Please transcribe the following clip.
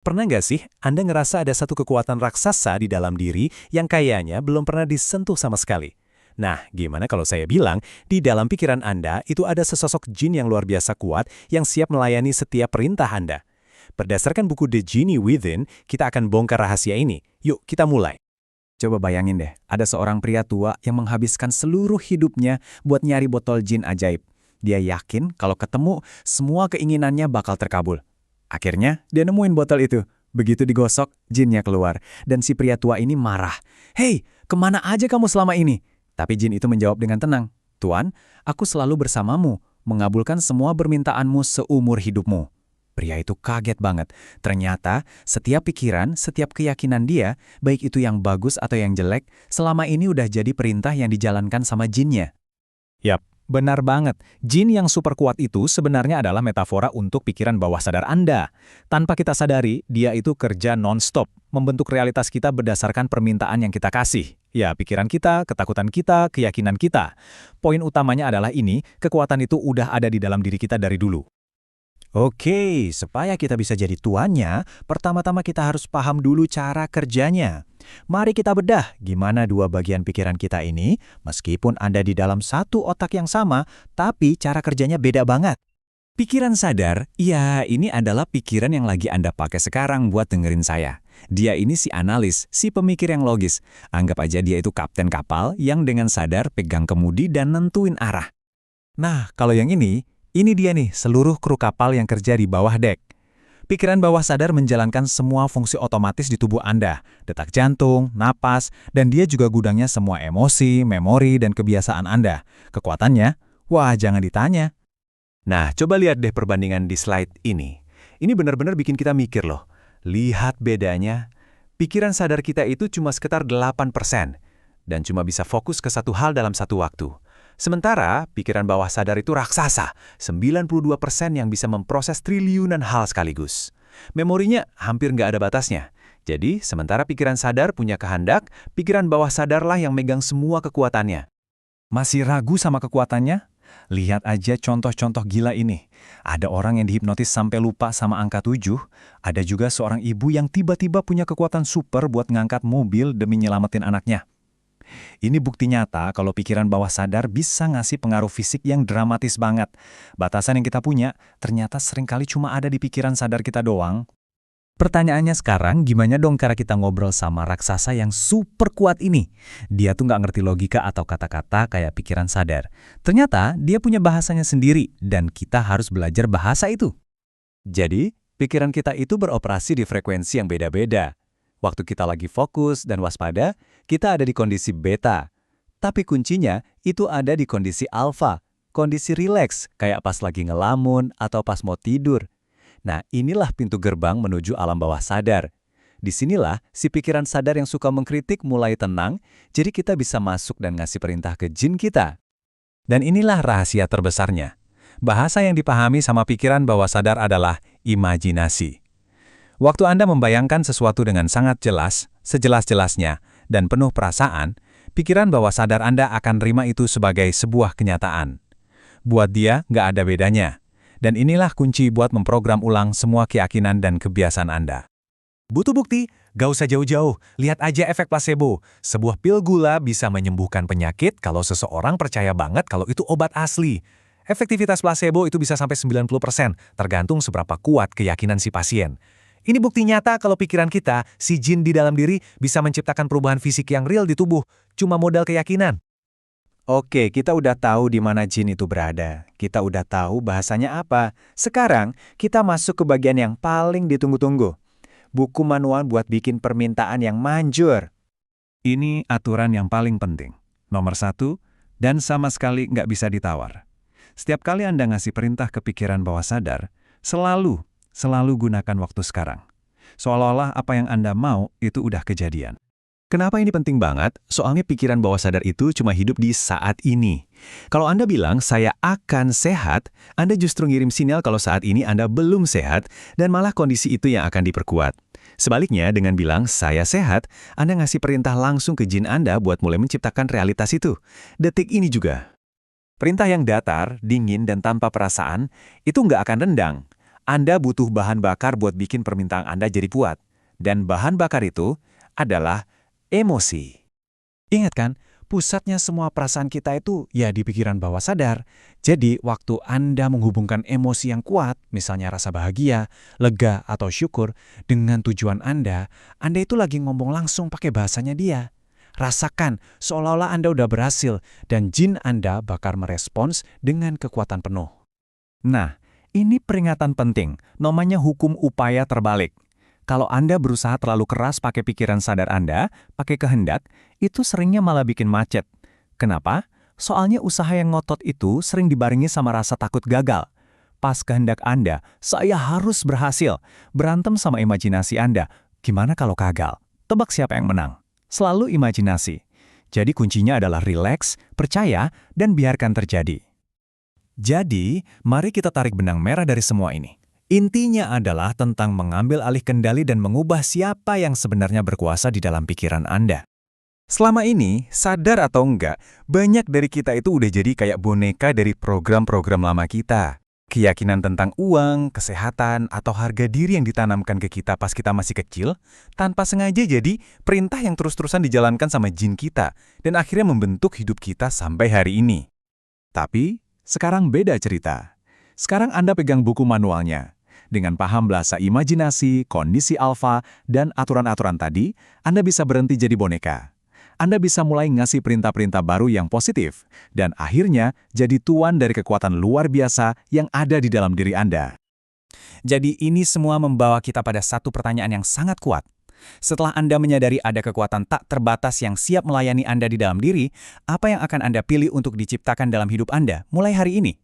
Pernah nggak sih Anda ngerasa ada satu kekuatan raksasa di dalam diri yang kayaknya belum pernah disentuh sama sekali? Nah, gimana kalau saya bilang, di dalam pikiran Anda itu ada sesosok jin yang luar biasa kuat yang siap melayani setiap perintah Anda. Berdasarkan buku The Genie Within, kita akan bongkar rahasia ini. Yuk, kita mulai. Coba bayangin deh, ada seorang pria tua yang menghabiskan seluruh hidupnya buat nyari botol jin ajaib. Dia yakin kalau ketemu, semua keinginannya bakal terkabul. Akhirnya, dia nemuin botol itu. Begitu digosok, jinnya keluar. Dan si pria tua ini marah. "Hei, kemana aja kamu selama ini?" Tapi jin itu menjawab dengan tenang. "Tuan, aku selalu bersamamu, mengabulkan semua permintaanmu seumur hidupmu." Pria itu kaget banget. Ternyata, setiap pikiran, setiap keyakinan dia, baik itu yang bagus atau yang jelek, selama ini udah jadi perintah yang dijalankan sama jinnya. Yap, benar banget. Jin yang super kuat itu sebenarnya adalah metafora untuk pikiran bawah sadar Anda. Tanpa kita sadari, dia itu kerja non-stop, membentuk realitas kita berdasarkan permintaan yang kita kasih. Ya, pikiran kita, ketakutan kita, keyakinan kita. Poin utamanya adalah ini, kekuatan itu udah ada di dalam diri kita dari dulu. Oke, supaya kita bisa jadi tuannya, pertama-tama kita harus paham dulu cara kerjanya. Mari kita bedah gimana dua bagian pikiran kita ini, meskipun Anda di dalam satu otak yang sama, tapi cara kerjanya beda banget. Pikiran sadar, ya ini adalah pikiran yang lagi Anda pakai sekarang buat dengerin saya. Dia ini si analis, si pemikir yang logis. Anggap aja dia itu kapten kapal yang dengan sadar pegang kemudi dan nentuin arah. Nah, kalau yang ini dia nih seluruh kru kapal yang kerja di bawah dek. Pikiran bawah sadar menjalankan semua fungsi otomatis di tubuh Anda, detak jantung, napas, dan dia juga gudangnya semua emosi, memori, dan kebiasaan Anda. Kekuatannya, wah jangan ditanya. Nah, coba lihat deh perbandingan di slide ini. Ini benar-benar bikin kita mikir loh. Lihat bedanya. Pikiran sadar kita itu cuma sekitar 8%, dan cuma bisa fokus ke satu hal dalam satu waktu. Sementara, pikiran bawah sadar itu raksasa, 92% yang bisa memproses triliunan hal sekaligus. Memorinya hampir nggak ada batasnya. Jadi, sementara pikiran sadar punya kehendak, pikiran bawah sadarlah yang megang semua kekuatannya. Masih ragu sama kekuatannya? Lihat aja contoh-contoh gila ini. Ada orang yang dihipnotis sampai lupa sama angka 7. Ada juga seorang ibu yang tiba-tiba punya kekuatan super buat ngangkat mobil demi nyelamatin anaknya. Ini bukti nyata kalau pikiran bawah sadar bisa ngasih pengaruh fisik yang dramatis banget. Batasan yang kita punya ternyata seringkali cuma ada di pikiran sadar kita doang. Pertanyaannya sekarang, gimana dong cara kita ngobrol sama raksasa yang super kuat ini? Dia tuh nggak ngerti logika atau kata-kata kayak pikiran sadar. Ternyata dia punya bahasanya sendiri dan kita harus belajar bahasa itu. Jadi, pikiran kita itu beroperasi di frekuensi yang beda-beda. Waktu kita lagi fokus dan waspada, kita ada di kondisi beta. Tapi kuncinya itu ada di kondisi alfa, kondisi rileks, kayak pas lagi ngelamun atau pas mau tidur. Nah, inilah pintu gerbang menuju alam bawah sadar. Disinilah si pikiran sadar yang suka mengkritik mulai tenang, jadi kita bisa masuk dan ngasih perintah ke jin kita. Dan inilah rahasia terbesarnya. Bahasa yang dipahami sama pikiran bawah sadar adalah imajinasi. Waktu Anda membayangkan sesuatu dengan sangat jelas, sejelas-jelasnya, dan penuh perasaan, pikiran bawah sadar Anda akan terima itu sebagai sebuah kenyataan. Buat dia, nggak ada bedanya. Dan inilah kunci buat memprogram ulang semua keyakinan dan kebiasaan Anda. Butuh bukti? Gak usah jauh-jauh, lihat aja efek placebo. Sebuah pil gula bisa menyembuhkan penyakit kalau seseorang percaya banget kalau itu obat asli. Efektivitas placebo itu bisa sampai 90%, tergantung seberapa kuat keyakinan si pasien. Ini bukti nyata kalau pikiran kita, si jin di dalam diri, bisa menciptakan perubahan fisik yang real di tubuh, cuma modal keyakinan. Oke, kita udah tahu di mana jin itu berada. Kita udah tahu bahasanya apa. Sekarang, kita masuk ke bagian yang paling ditunggu-tunggu. Buku manual buat bikin permintaan yang manjur. Ini aturan yang paling penting. Nomor 1, dan sama sekali nggak bisa ditawar. Setiap kali Anda ngasih perintah ke pikiran bawah sadar, selalu gunakan waktu sekarang. Seolah-olah apa yang Anda mau itu udah kejadian. Kenapa ini penting banget? Soalnya pikiran bawah sadar itu cuma hidup di saat ini. Kalau Anda bilang, saya akan sehat, Anda justru ngirim sinyal kalau saat ini Anda belum sehat, dan malah kondisi itu yang akan diperkuat. Sebaliknya, dengan bilang, saya sehat, Anda ngasih perintah langsung ke jin Anda buat mulai menciptakan realitas itu. Detik ini juga. Perintah yang datar, dingin, dan tanpa perasaan, itu nggak akan rendang. Anda butuh bahan bakar buat bikin permintaan Anda jadi kuat. Dan bahan bakar itu adalah emosi. Ingat kan, pusatnya semua perasaan kita itu ya di pikiran bawah sadar. Jadi, waktu Anda menghubungkan emosi yang kuat, misalnya rasa bahagia, lega, atau syukur, dengan tujuan Anda itu lagi ngomong langsung pakai bahasanya dia. Rasakan seolah-olah Anda udah berhasil dan jin Anda bakal merespons dengan kekuatan penuh. Nah, ini peringatan penting, namanya hukum upaya terbalik. Kalau Anda berusaha terlalu keras pakai pikiran sadar Anda, pakai kehendak, itu seringnya malah bikin macet. Kenapa? Soalnya usaha yang ngotot itu sering dibarengi sama rasa takut gagal. Pas kehendak Anda, saya harus berhasil. Berantem sama imajinasi Anda. Gimana kalau gagal? Tebak siapa yang menang? Selalu imajinasi. Jadi kuncinya adalah rileks, percaya, dan biarkan terjadi. Jadi, mari kita tarik benang merah dari semua ini. Intinya adalah tentang mengambil alih kendali dan mengubah siapa yang sebenarnya berkuasa di dalam pikiran Anda. Selama ini, sadar atau enggak, banyak dari kita itu udah jadi kayak boneka dari program-program lama kita. Keyakinan tentang uang, kesehatan, atau harga diri yang ditanamkan ke kita pas kita masih kecil, tanpa sengaja jadi perintah yang terus-terusan dijalankan sama jin kita, dan akhirnya membentuk hidup kita sampai hari ini. Tapi, sekarang beda cerita. Sekarang Anda pegang buku manualnya. Dengan paham bahasa imajinasi, kondisi alfa, dan aturan-aturan tadi, Anda bisa berhenti jadi boneka. Anda bisa mulai ngasih perintah-perintah baru yang positif, dan akhirnya jadi tuan dari kekuatan luar biasa yang ada di dalam diri Anda. Jadi ini semua membawa kita pada satu pertanyaan yang sangat kuat. Setelah Anda menyadari ada kekuatan tak terbatas yang siap melayani Anda di dalam diri, apa yang akan Anda pilih untuk diciptakan dalam hidup Anda mulai hari ini?